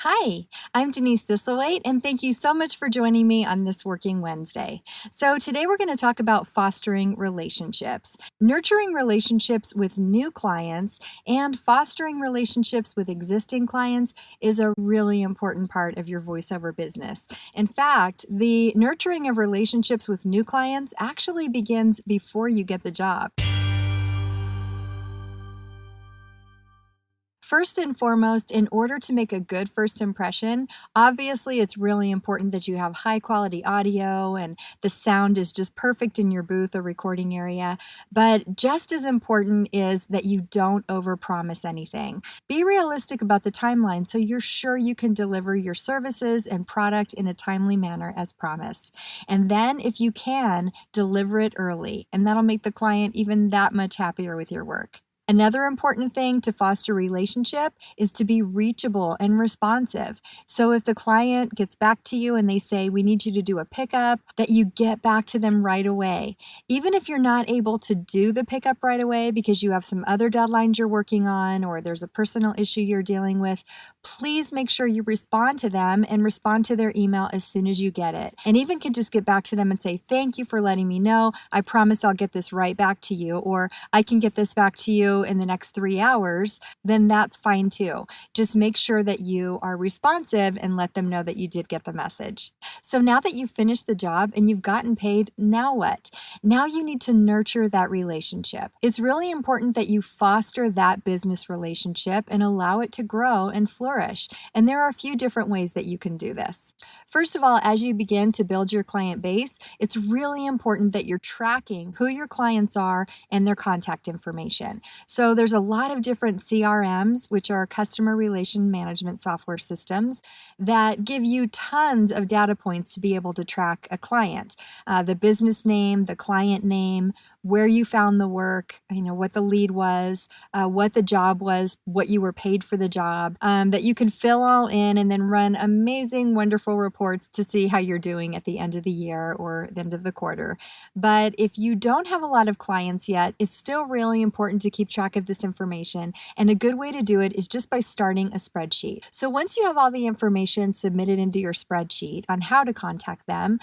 Hi, I'm Denise Thistlewaite, and thank you so much for joining me on this Working Wednesday. So, today we're going to talk about fostering relationships, nurturing relationships with new clients, and fostering relationships with existing clients is a really important part of your voiceover business. In fact, the nurturing of relationships with new clients actually begins before you get the job. First and foremost, in order to make a good first impression, obviously it's really important that you have high quality audio and the sound is just perfect in your booth or recording area. But just as important is that you don't overpromise anything. Be realistic about the timeline so you're sure you can deliver your services and product in a timely manner as promised. And then, if you can, deliver it early, and that'll make the client even that much happier with your work. Another important thing to foster relationship is to be reachable and responsive. So if the client gets back to you and they say, we need you to do a pickup, that you get back to them right away. Even if you're not able to do the pickup right away because you have some other deadlines you're working on or there's a personal issue you're dealing with, please make sure you respond to them and respond to their email as soon as you get it. And even can just get back to them and say, thank you for letting me know. I promise I'll get this right back to you, or I can get this back to you in the next 3 hours, then that's fine too. Just make sure that you are responsive and let them know that you did get the message. So now that you've finished the job and you've gotten paid, now what? Now you need to nurture that relationship. It's really important that you foster that business relationship and allow it to grow and flourish. And there are a few different ways that you can do this. First of all, as you begin to build your client base, it's really important that you're tracking who your clients are and their contact information. So there's a lot of different CRMs, which are customer relation management software systems, that give you tons of data points to be able to track a client. The business name, the client name, where you found the work, what the lead was, what the job was, what you were paid for the job, that you can fill all in and then run amazing, wonderful reports to see how you're doing at the end of the year or the end of the quarter. But if you don't have a lot of clients yet, it's still really important to keep track of this information. And a good way to do it is just by starting a spreadsheet. So once you have all the information submitted into your spreadsheet on how to contact them,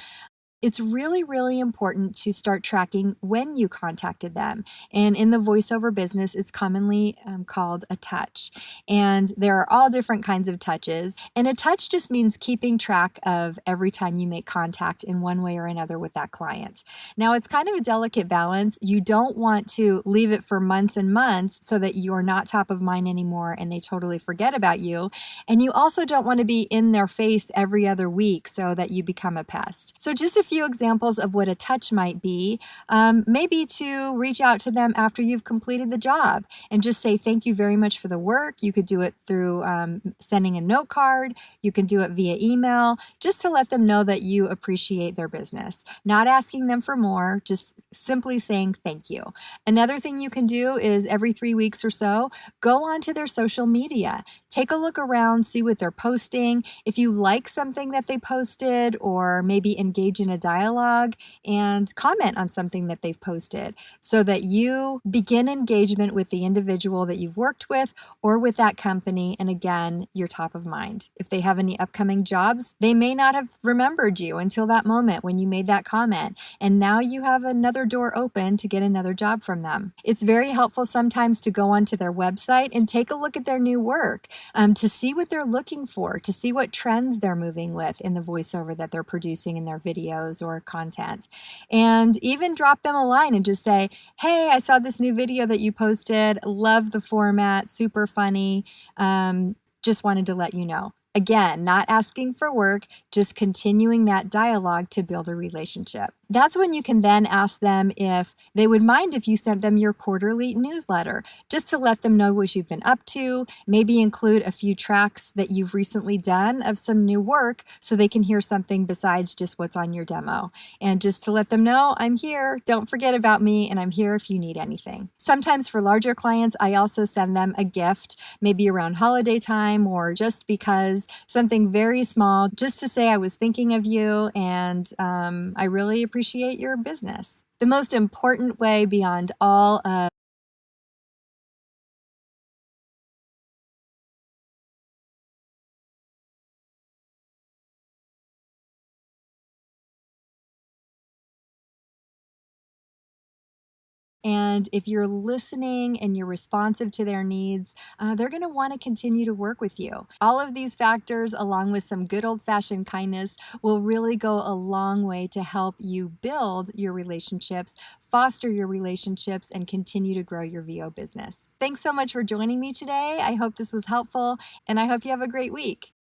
it's really, really important to start tracking when you contacted them. And in the voiceover business, it's commonly called a touch. And there are all different kinds of touches. And a touch just means keeping track of every time you make contact in one way or another with that client. Now, it's kind of a delicate balance. You don't want to leave it for months and months so that you're not top of mind anymore and they totally forget about you. And you also don't want to be in their face every other week so that you become a pest. So just a few examples of what a touch might be, maybe to reach out to them after you've completed the job and just say thank you very much for the work. You could do it through sending a note card. You can do it via email, just to let them know that you appreciate their business. Not asking them for more, just simply saying thank you. Another thing you can do is every 3 weeks or so, go onto their social media. Take a look around, see what they're posting. If you like something that they posted, or maybe engage in a dialogue and comment on something that they've posted so that you begin engagement with the individual that you've worked with or with that company. And again, you're top of mind. If they have any upcoming jobs, they may not have remembered you until that moment when you made that comment. And now you have another door open to get another job from them. It's very helpful sometimes to go onto their website and take a look at their new work, to see what they're looking for, to see what trends they're moving with in the voiceover that they're producing in their videos or content. And even drop them a line and just say, hey, I saw this new video that you posted. Love the format, super funny. Just wanted to let you know. Again, not asking for work, just continuing that dialogue to build a relationship. That's when you can then ask them if they would mind if you sent them your quarterly newsletter, just to let them know what you've been up to, maybe include a few tracks that you've recently done of some new work so they can hear something besides just what's on your demo. And just to let them know, I'm here, don't forget about me, and I'm here if you need anything. Sometimes for larger clients, I also send them a gift, maybe around holiday time or just because, something very small, just to say I was thinking of you and I really appreciate your business. The most important way beyond all of And if you're listening and you're responsive to their needs, they're going to want to continue to work with you. All of these factors, along with some good old-fashioned kindness, will really go a long way to help you build your relationships, foster your relationships, and continue to grow your VO business. Thanks so much for joining me today. I hope this was helpful, and I hope you have a great week.